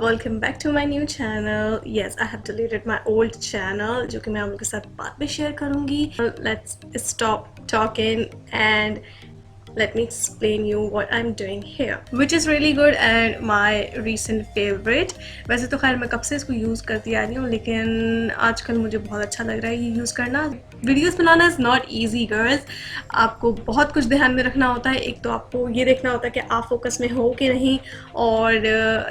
welcome back to my new channel. Yes, I have deleted my old channel जो कि मैं आप लोगों के साथ बाद में शेयर करूँगी. Let's stop talking and let me explain you what I'm doing here, which is really good and my recent favorite. वैसे तो खैर मैं कब से इसको यूज़ करती आ रही हूँ, लेकिन आजकल मुझे बहुत अच्छा लग रहा है ये यूज़ करना. Videos banana is not easy girls. आपको बहुत कुछ ध्यान में रखना होता है. एक तो आपको ये देखना होता है कि आप फोकस में हो कि नहीं, और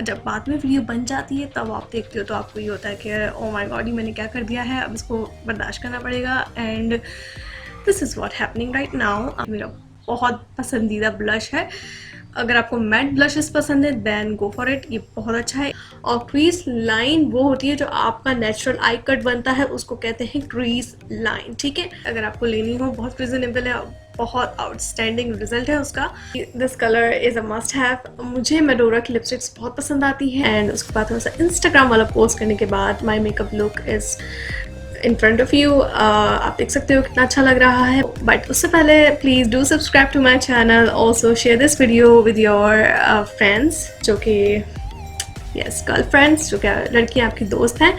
जब बाद में वीडियो बन जाती है तब आप देखते हो तो आपको ये होता है कि ओ माय गॉड, ये मैंने क्या कर दिया है, अब इसको बर्दाश्त करना पड़ेगा. And this is what happening right now. मेरा बहुत पसंदीदा ब्लश है. अगर आपको मैट ब्लशेस पसंद है देन गो फॉर इट, ये बहुत अच्छा है. और क्रीज लाइन वो होती है जो आपका नेचुरल आई कट बनता है, उसको कहते हैं क्रीज लाइन. ठीक है, अगर आपको लेनी हो बहुत रिजनेबल है, बहुत आउटस्टैंडिंग रिजल्ट है उसका. This colour is a must have. मुझे मेडोरा की लिपस्टिक्स बहुत पसंद आती है. एंड उसके बाद थोड़ा सा इंस्टाग्राम वाला पोस्ट करने के बाद my makeup look is in front of you. आप देख सकते हो कितना अच्छा लग रहा है. बट उससे पहले please do subscribe to my channel. Also share this video with your friends, जो कि यस गर्ल फ्रेंड्स, जो कि लड़कियाँ आपकी दोस्त हैं.